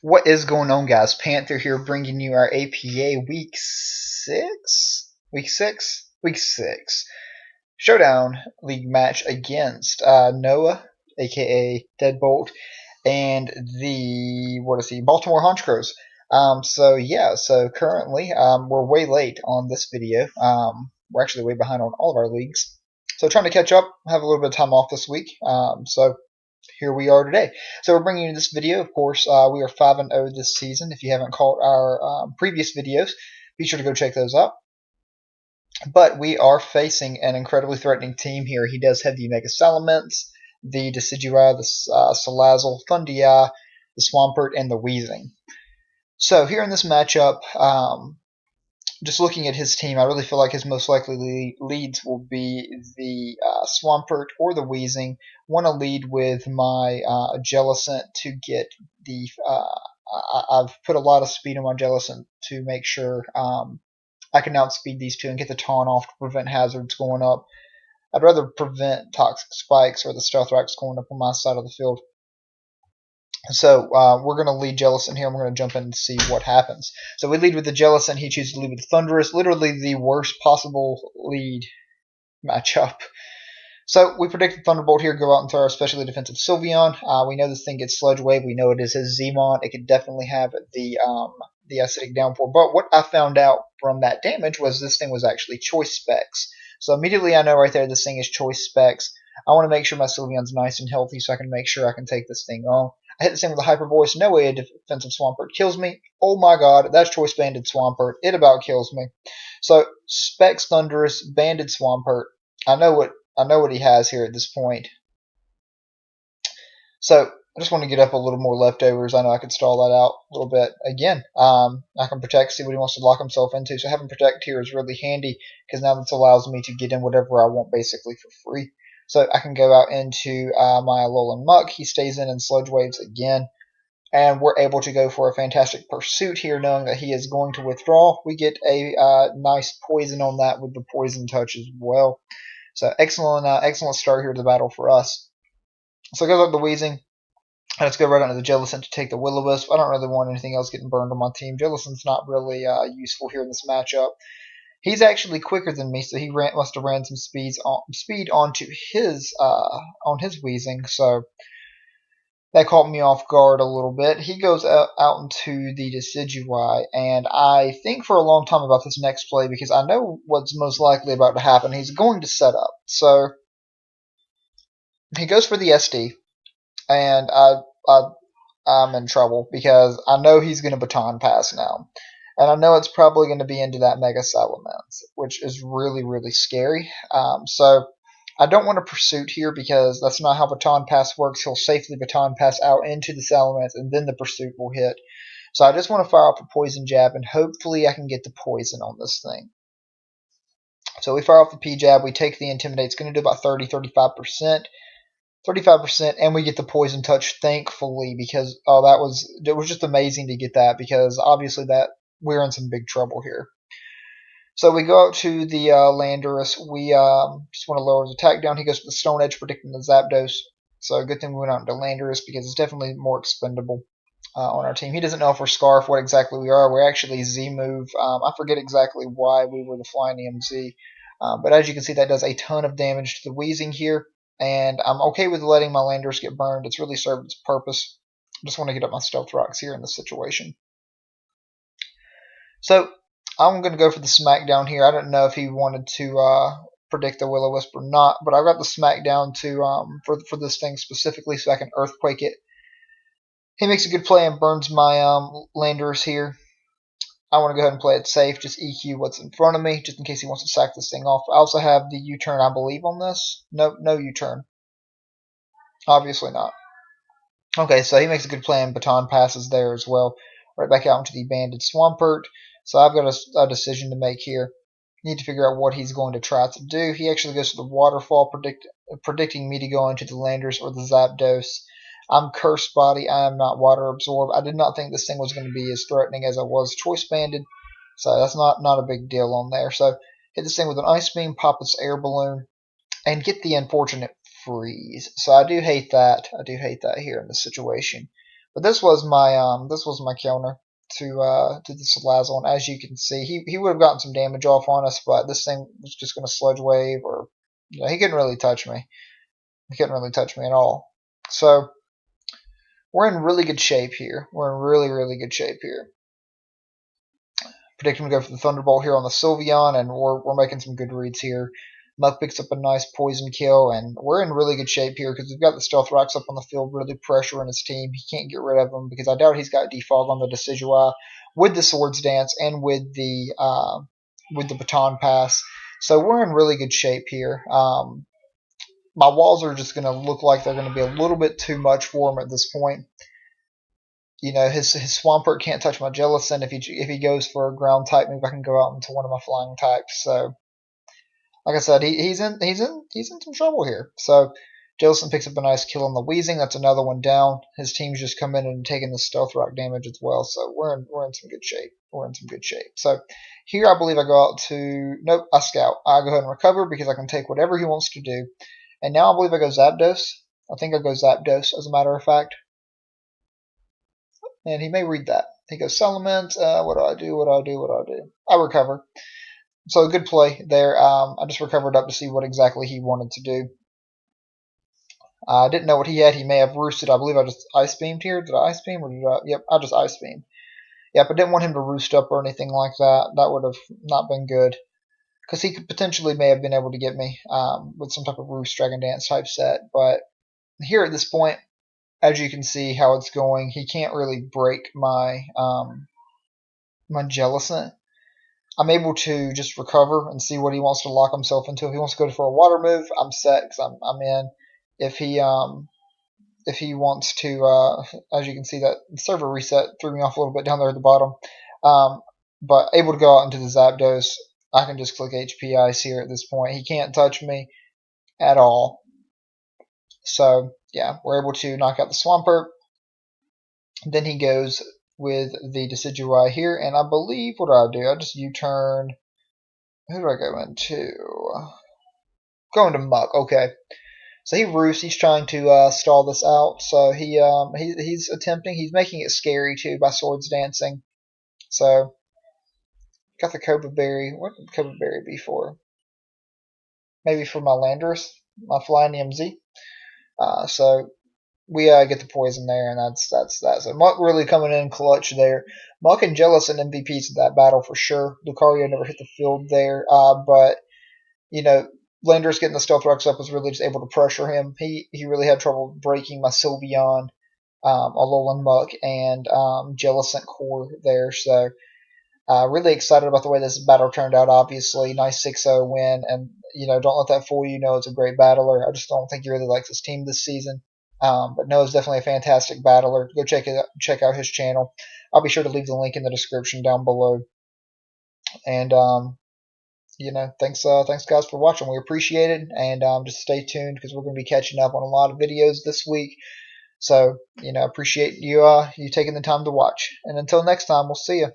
What is going on, guys? Panther here, bringing you our APA week six showdown league match against Noah, aka Deadbolt, and the Baltimore Honchkrows. So currently we're way late on this video. We're actually way behind on all of our leagues. So trying to catch up. Have a little bit of time off this week. So here we are today. So we're bringing you this video. Of course, we are 5-0 this season. If you haven't caught our previous videos, be sure to go check those out. But we are facing an incredibly threatening team here. He does have the Mega Salamence, the Decidueye, the Salazzle, Thundia, the Swampert, and the Weezing. So here in this matchup, just looking at his team, I really feel like his most likely leads will be the Swampert or the Weezing. Want to lead with my Jellicent to get the. I've put a lot of speed on my Jellicent to make sure I can outspeed these two and get the taunt off to prevent hazards going up. I'd rather prevent toxic spikes or the stealth racks going up on my side of the field. So we're going to lead Jellicent here, and we're going to jump in and see what happens. So we lead with the Jellicent. He chooses to lead with the Thunderous. Literally the worst possible lead matchup. So we predict the Thunderbolt here, go out and throw our especially defensive Sylveon. We know this thing gets Sludge Wave. We know it is his Zmon. It could definitely have the Acidic Downpour. But what I found out from that damage was this thing was actually Choice Specs. So immediately I know right there this thing is Choice Specs. I want to make sure my Sylveon's nice and healthy so I can make sure I can take this thing on. I hit this thing with a Hyper Voice. No way a defensive Swampert kills me. Oh my god, that's Choice Banded Swampert. It about kills me. So Specs Thunderous, Banded Swampert. I know what he has here at this point. So I just want to get up a little more leftovers. I know I could stall that out a little bit. Again, I can protect, see what he wants to lock himself into. So having protect here is really handy because now this allows me to get in whatever I want basically for free. So I can go out into my Alolan Muck. He stays in Sludge Waves again. And we're able to go for a fantastic pursuit here, knowing that he is going to withdraw. We get a nice poison on that with the poison touch as well. So excellent start here to the battle for us. So it goes up the Weezing. Let's go right onto the Jellicent to take the Will-O-Wisp. I don't really want anything else getting burned on my team. Jellicent's not really useful here in this matchup. He's actually quicker than me, so he must have ran some speed onto his on his Weezing. So that caught me off guard a little bit. He goes out into the Decidueye, and I think for a long time about this next play because I know what's most likely about to happen. He's going to set up. So he goes for the SD, and I'm in trouble because I know he's going to Baton Pass now. And I know it's probably going to be into that Mega Salamence, which is really, really scary. So I don't want to Pursuit here because that's not how Baton Pass works. He'll safely Baton Pass out into the Salamence, and then the Pursuit will hit. So I just want to fire off a Poison Jab, and hopefully I can get the Poison on this thing. So we fire off the P-Jab. We take the Intimidate. It's going to do about 30-35%. 35%, and we get the Poison Touch, thankfully, because it was just amazing to get that because obviously that we're in some big trouble here. So we go out to the Landorus. We just want to lower his attack down. He goes for the Stone Edge, predicting the Zapdos. So good thing we went out into Landorus because it's definitely more expendable on our team. He doesn't know if we're Scarf, what exactly we are. We're actually Z-Move. I forget exactly why we were the Flying EMZ. But as you can see, that does a ton of damage to the Weezing here. And I'm okay with letting my Landorus get burned. It's really served its purpose. I just want to get up my Stealth Rocks here in this situation. So I'm going to go for the Smackdown here. I don't know if he wanted to predict the Will-O-Wisp or not, but I got the Smackdown to for this thing specifically so I can Earthquake it. He makes a good play and burns my Landorus here. I want to go ahead and play it safe, just EQ what's in front of me, just in case he wants to sack this thing off. I also have the U-turn, I believe, on this. Nope, no U-turn. Obviously not. Okay, so he makes a good play and Baton Passes there as well. Right back out into the Banded Swampert. So I've got a decision to make here. Need to figure out what he's going to try to do. He actually goes to the Waterfall, predicting me to go into the Landorus or the Zapdos. I'm Curse Body. I am not Water Absorb. I did not think this thing was going to be as threatening as I was Choice Banded. So that's not a big deal on there. So hit this thing with an Ice Beam, pop its Air Balloon, and get the unfortunate Freeze. So I do hate that. I do hate that here in this situation. But this was my counter to the Salazzle, and as you can see, he would have gotten some damage off on us, but this thing was just going to Sludge Wave, or he couldn't really touch me. He couldn't really touch me at all. So we're in really good shape here. We're in really good shape here. Predicting to go for the Thunderbolt here on the Sylveon, and we're making some good reads here. Muck picks up a nice poison kill, and we're in really good shape here because we've got the Stealth Rocks up on the field, really pressuring his team. He can't get rid of them because I doubt he's got Defog on the Decidueye with the Swords Dance and with the Baton Pass. So we're in really good shape here. My walls are just going to look like they're going to be a little bit too much for him at this point. His Swampert can't touch my Jellicent. If he goes for a ground type move, I can go out into one of my flying types. So, like I said, he's in some trouble here. So, Jellicent picks up a nice kill on the Weezing. That's another one down. His team's just come in and taking the Stealth Rock damage as well. So we're in some good shape. We're in some good shape. So here I believe I go out to I scout. I go ahead and recover because I can take whatever he wants to do. And now I believe I go Zapdos. I think I go Zapdos as a matter of fact. And he may read that. He goes Salamence. What do I do? I recover. So good play there. I just recovered up to see what exactly he wanted to do. I didn't know what he had. He may have roosted. I believe I just Ice Beamed here. Did I Ice Beam? Or did I? Yep, I just Ice Beamed. Yep, I didn't want him to roost up or anything like that. That would have not been good. Because he could potentially may have been able to get me with some type of Roost Dragon Dance type set. But here at this point, as you can see how it's going, he can't really break my my Jellicent. I'm able to just recover and see what he wants to lock himself into. If he wants to go for a water move, I'm set because I'm in. If he wants to, as you can see, that server reset threw me off a little bit down there at the bottom. But able to go out into the Zapdos. I can just click HP Ice here at this point. He can't touch me at all. So yeah, we're able to knock out the Swampert. Then he goes with the Decidueye here, and I believe what do? I just U-turn. Who do I go into? Go into Muck. Okay. So he roosts. He's trying to stall this out. So he's attempting. He's making it scary too by Swords Dancing. So got the Cobra Berry. What would Cobra Berry be for? Maybe for my Landorus, my Flying MZ. So we get the poison there, and that's that. So Muck really coming in clutch there. Muck and Jellicent MVPs of that battle for sure. Lucario never hit the field there, but Landorus getting the Stealth Rocks up was really just able to pressure him. He really had trouble breaking my Sylveon, Alolan Muck, and Jellicent core there. So really excited about the way this battle turned out, obviously. Nice 6-0 win, and don't let that fool you. It's a great battler. I just don't think he really likes his team this season. But Noah's definitely a fantastic battler. Go check out his channel. I'll be sure to leave the link in the description down below. And thanks guys for watching. We appreciate it, and just stay tuned because we're going to be catching up on a lot of videos this week. So appreciate you taking the time to watch. And until next time, we'll see you.